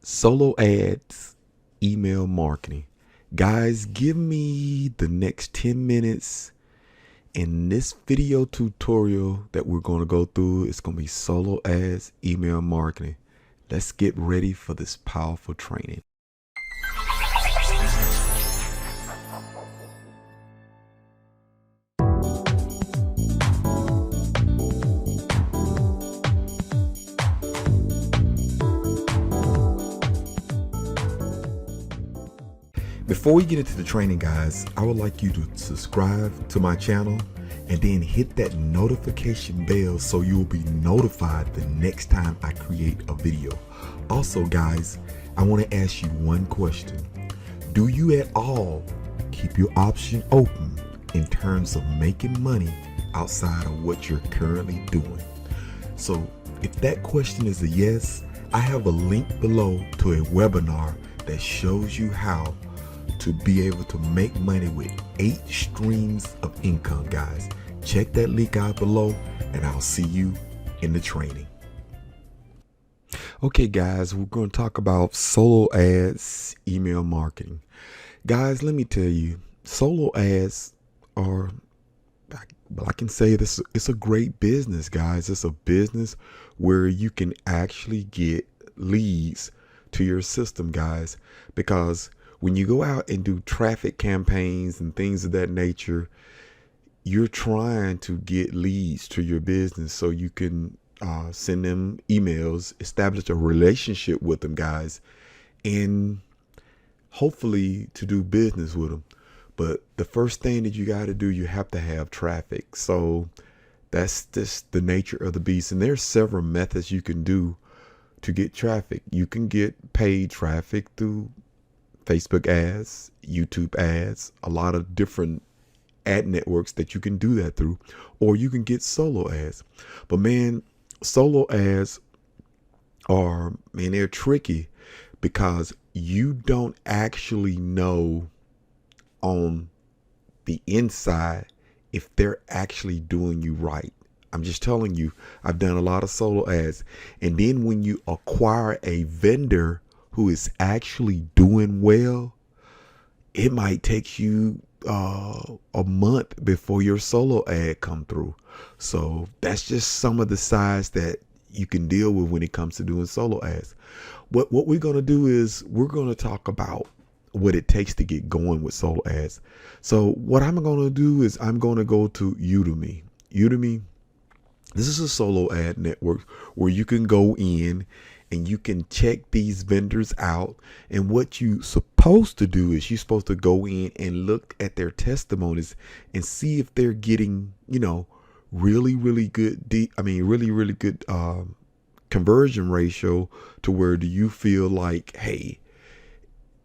Solo ads, email marketing. Guys, give me the next 10 minutes. In this video tutorial that we're going to go through, it's going to be solo ads, email marketing. Let's get ready for this powerful training. Before we get into the training, guys, I would like you to subscribe to my channel and then hit that notification bell so you will be notified the next time I create a video. Also, guys, I want to ask you one question. Do you at all keep your option open in terms of making money outside of what you're currently doing? So if that question is a yes, I have a link below to a webinar that shows you how to be able to make money with 8 streams of income, guys. Check that link out below and I'll see you in the training. Okay, guys, we're going to talk about solo ads, email marketing. Guys, let me tell you, solo ads are, I can say this, it's a great business, guys. It's a business where you can actually get leads to your system, guys, because when you go out and do traffic campaigns and things of that nature, you're trying to get leads to your business so you can send them emails, establish a relationship with them, guys, and hopefully to do business with them. But the first thing that you got to do, you have to have traffic. So that's just the nature of the beast. And there's several methods you can do to get traffic. You can get paid traffic through Facebook ads, YouTube ads, a lot of different ad networks that you can do that through, or you can get solo ads. But man, solo ads they're tricky because you don't actually know on the inside if they're actually doing you right. I'm just telling you, I've done a lot of solo ads. And then when you acquire a vendor who is actually doing well, it might take you a month before your solo ad come through. So that's just some of the sides that you can deal with when it comes to doing solo ads. What we're going to do is we're going to talk about what it takes to get going with solo ads. So what I'm going to do is I'm going to go to Udemy. Udemy, this is a solo ad network where you can go in and you can check these vendors out. And what you're supposed to do is you're supposed to go in and look at their testimonies and see if they're getting, really good conversion ratio to where do you feel like, hey,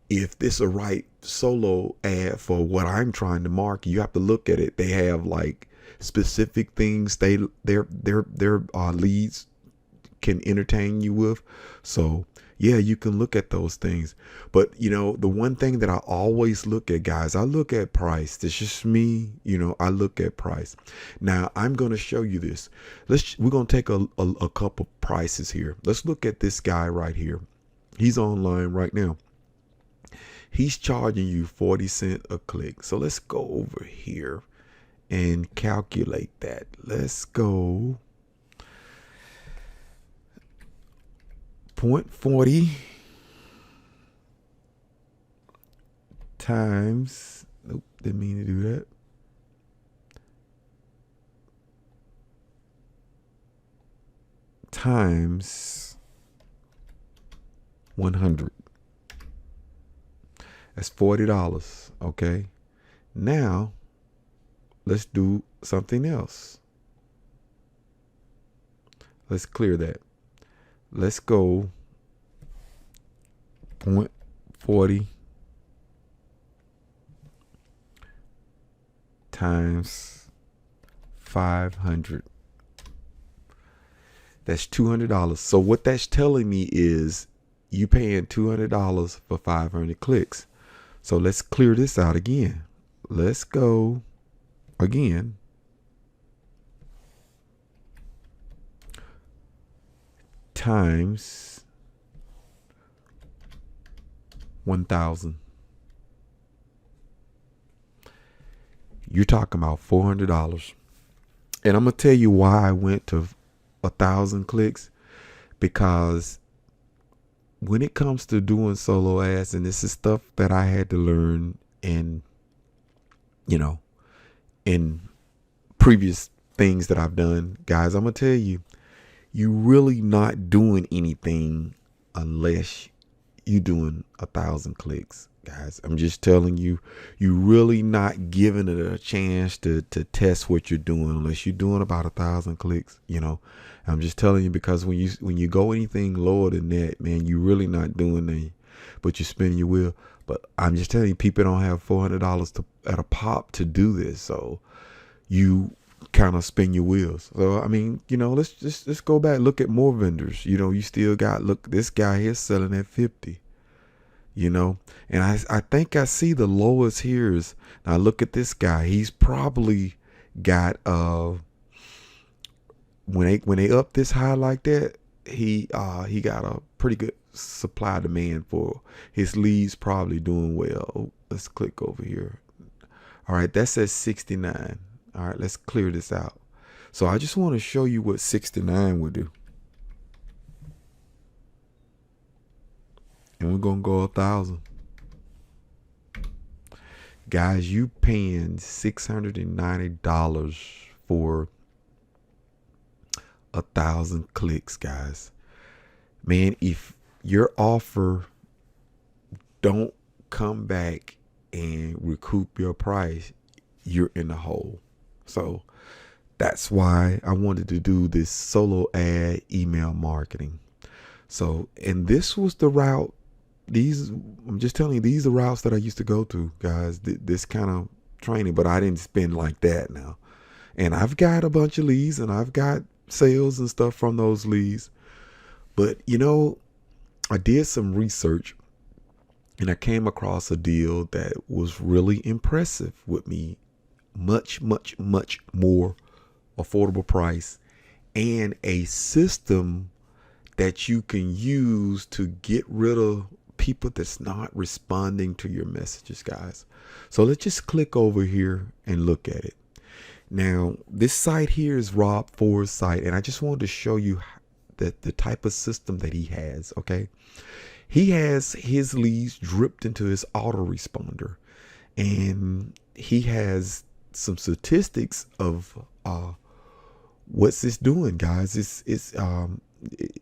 if this is a right solo ad for what I'm trying to market, you have to look at it. They have like specific things their leads can entertain you with. So yeah, you can look at those things. But the one thing that I always look at, guys, I look at price. This is just me. I look at price. Now I'm going to show you this. We're going to take a couple prices here. Let's look at this guy right here. He's online right now. He's charging you 40 cents a click. So let's go over here and calculate that. Let's go 0.40 times, nope, didn't mean to do that. Times 100. That's $40. Okay. Now let's do something else. Let's clear that. Let's go 0.40 times 500. That's $200. So what that's telling me is you paying $200 for 500 clicks. So let's clear this out again. Let's go again. Times 1,000. You're talking about $400. And I'm going to tell you why I went to 1,000 clicks. Because when it comes to doing solo ads, and this is stuff that I had to learn in, in previous things that I've done, guys, I'm going to tell you, you really not doing anything unless you doing 1,000 clicks, guys. I'm just telling you, you really not giving it a chance to test what you're doing unless you're doing about 1,000 clicks. I'm just telling you, because when you go anything lower than that, man, you really not doing anything, but you're spinning your wheel. But I'm just telling you, people don't have $400 at a pop to do this, so you kind of spin your wheels. So I mean, let's go back, look at more vendors. You still got, look, this guy here selling at 50. And I think I see the lowest here is, now look at this guy. He's probably got when they up this high like that, he got a pretty good supply demand for his leads, probably doing well. Oh, let's click over here. All right, that says 69. All right, let's clear this out. So I just want to show you what 69 would do. And we're going to go 1,000. Guys, you paying $690 for 1,000 clicks, guys. Man, if your offer don't come back and recoup your price, you're in the hole. So that's why I wanted to do this solo ad email marketing. So, and this was the route. I'm just telling you, these are routes that I used to go to, guys, this kind of training, but I didn't spend like that now. And I've got a bunch of leads and I've got sales and stuff from those leads. But, I did some research and I came across a deal that was really impressive with me. Much, much, much more affordable price and a system that you can use to get rid of people that's not responding to your messages, guys. So let's just click over here and look at it. Now, this site here is Rob Ford's site, and I just wanted to show you that the type of system that he has. Okay, he has his leads dripped into his autoresponder, and he has some statistics of what's this doing, guys.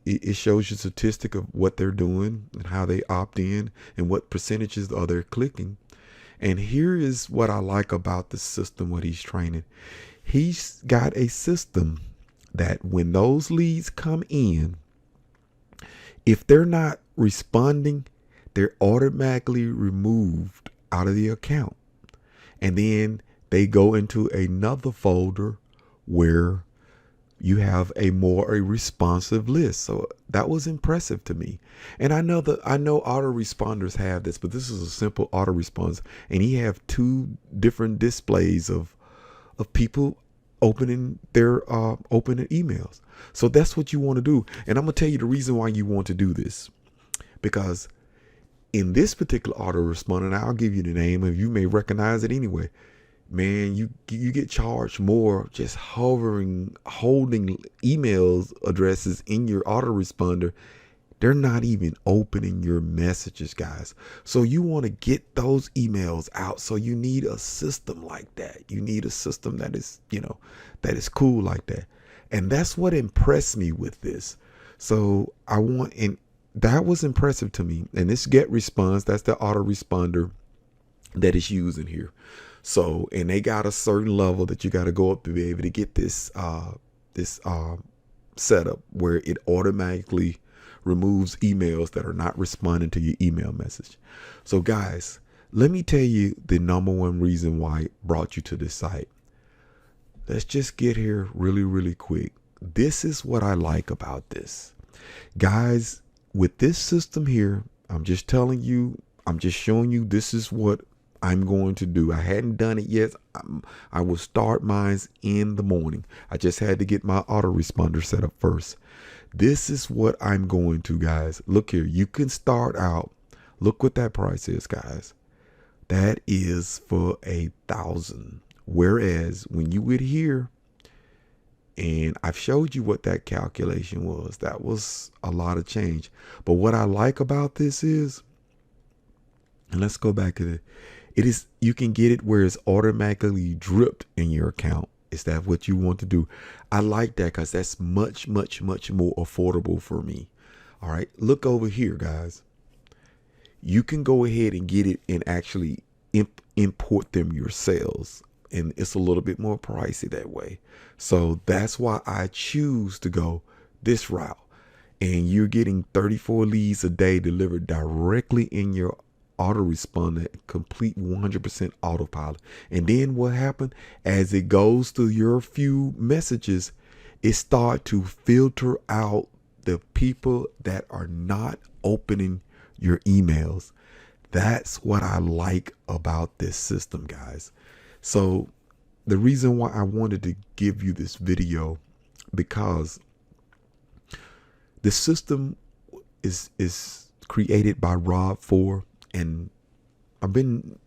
It shows you statistic of what they're doing and how they opt in and what percentages are they clicking. And here is what I like about the system, what he's training. He's got a system that when those leads come in, if they're not responding, they're automatically removed out of the account. And then they go into another folder where you have a responsive list. So that was impressive to me. And I know autoresponders have this, but this is a simple autoresponder. And he have two different displays of people opening their opening emails. So that's what you want to do. And I'm gonna tell you the reason why you want to do this, because in this particular autoresponder, and I'll give you the name, and you may recognize it anyway. Man, you get charged more just holding emails addresses in your autoresponder. They're not even opening your messages, guys. So you want to get those emails out. So you need a system like that. You need a system that is, that is cool like that. And that's what impressed me with this. So and that was impressive to me. And this get response, that's the autoresponder that is used in here. So, and they got a certain level that you got to go up to be able to get this setup where it automatically removes emails that are not responding to your email message. So guys, let me tell you the number one reason why it brought you to this site. Let's just get here really, really quick. This is what I like about this. Guys, with this system here, I'm just telling you, I'm just showing you this is what I'm going to do. I hadn't done it yet. I will start mine in the morning. I just had to get my autoresponder set up first. This is what I'm going to, guys. Look here. You can start out Look what that price is, guys. That is for 1,000. Whereas when you would here, and I've showed you what that calculation was, that was a lot of change. But what I like about this is, and let's go back to it is, you can get it where it's automatically dripped in your account. Is that what you want to do? I like that because that's much, much, much more affordable for me. All right, look over here, guys. You can go ahead and get it and actually import them yourselves. And it's a little bit more pricey that way. So that's why I choose to go this route. And you're getting 34 leads a day delivered directly in your autoresponder, complete 100% autopilot. And then what happened, as it goes through your few messages, it start to filter out the people that are not opening your emails. That's what I like about this system, guys. So the reason why I wanted to give you this video, because the system is created by Rob Four, and I've been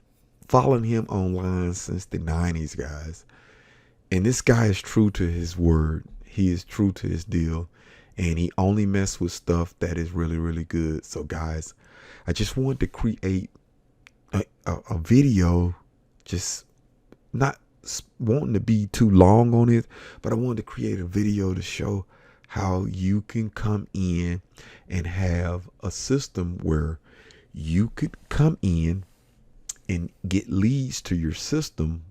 following him online since the 90s, guys. And this guy is true to his word. He is true to his deal, and he only messes with stuff that is really, really good. So guys, I just wanted to create a video, just not wanting to be too long on it, but I wanted to create a video to show how you can come in and have a system where you could come in and get leads to your system,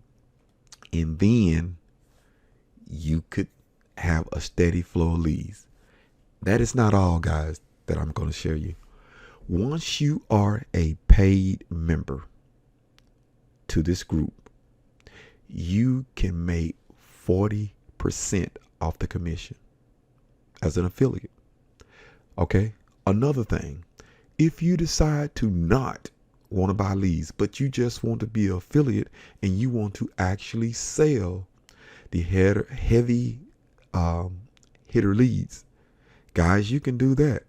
and then you could have a steady flow of leads. That is not all, guys, that I'm going to share you. Once you are a paid member to this group, you can make 40% off the commission as an affiliate. Okay. Another thing, if you decide to not want to buy leads, but you just want to be an affiliate and you want to actually sell the heavy hitter leads, guys, you can do that.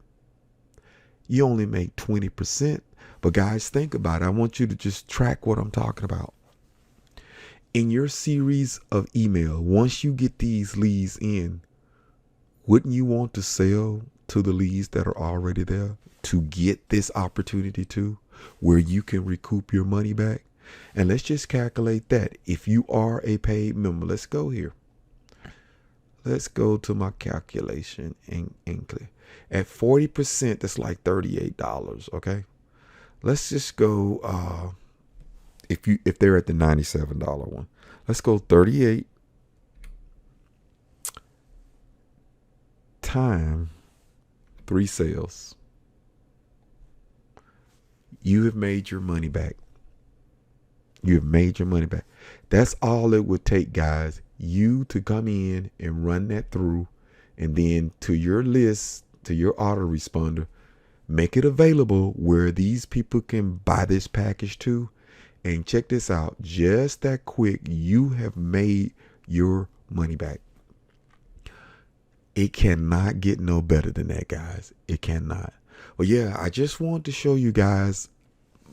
You only make 20%. But guys, think about it. I want you to just track what I'm talking about. In your series of email, once you get these leads in, wouldn't you want to sell to the leads that are already there to get this opportunity too, where you can recoup your money back? And let's just calculate that. If you are a paid member, let's go here. Let's go to my calculation and clear. At 40%, that's like $38. Okay. Let's just go, if they're at the $97 one, let's go 38 times 3 sales. You have made your money back. You have made your money back. That's all it would take, guys. You to come in and run that through, and then to your list, to your autoresponder, make it available where these people can buy this package too. And check this out, just that quick, you have made your money back. It cannot get no better than that, guys. It cannot. Well, yeah, I just want to show you guys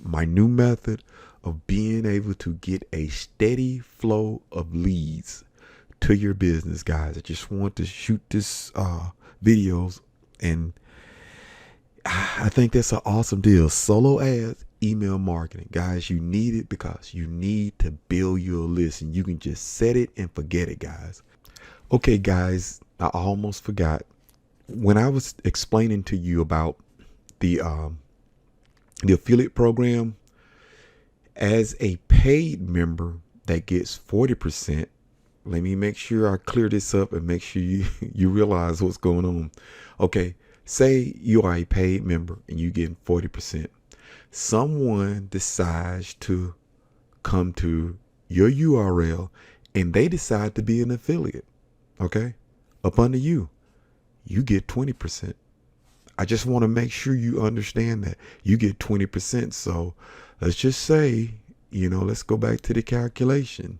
my new method of being able to get a steady flow of leads to your business, guys. I just want to shoot this videos, and I think that's an awesome deal. Solo ads, email marketing, guys. You need it because you need to build your list, and you can just set it and forget it, guys. Okay, guys, I almost forgot when I was explaining to you about the affiliate program. As a paid member that gets 40%, let me make sure I clear this up and make sure you realize what's going on. Okay, say you are a paid member and you get 40%. Someone decides to come to your URL and they decide to be an affiliate. Okay, up under you get 20%. I just want to make sure you understand that you get 20%. So let's just say, let's go back to the calculation.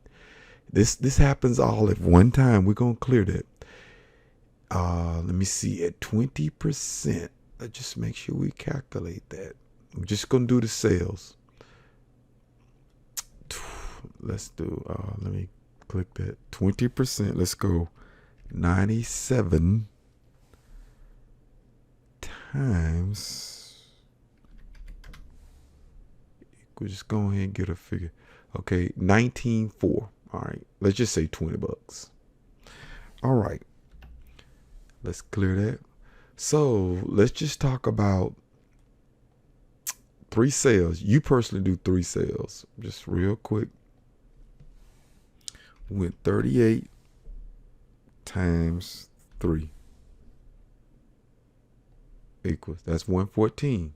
This happens all at one time. We're going to clear that. Let me see, at 20%. Let's just make sure we calculate that. We're just gonna do the sales. Let's do let me click that 20%. Let's go 97 times. We'll just go ahead and get a figure. Okay, 19.4. All right, let's just say $20. All right, let's clear that. So let's just talk about 3 sales. You personally do 3 sales. Just real quick. Went 38 times 3 equals, that's 114.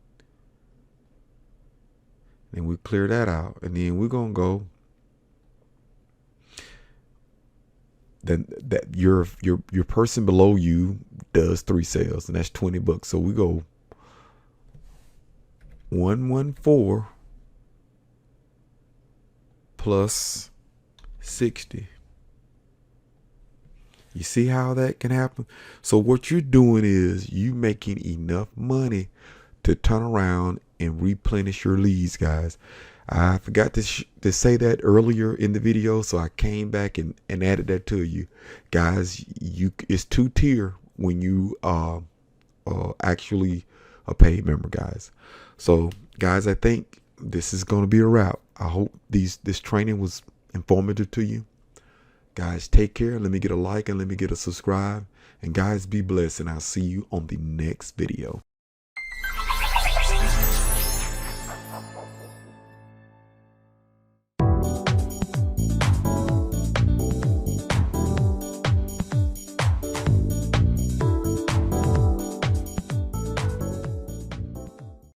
And we clear that out. And then we're gonna go then that your person below you does 3 sales, and that's $20. So we go 114 plus 60. You see how that can happen? So what you're doing is you making enough money to turn around and replenish your leads, guys. I forgot to say that earlier in the video, so I came back and added that to you. Guys, it's 2-tier when you actually a paid member, guys. So guys, I think this is going to be a wrap. I hope this training was informative to you. Guys, take care. Let me get a like and let me get a subscribe. And guys, be blessed, and I'll see you on the next video.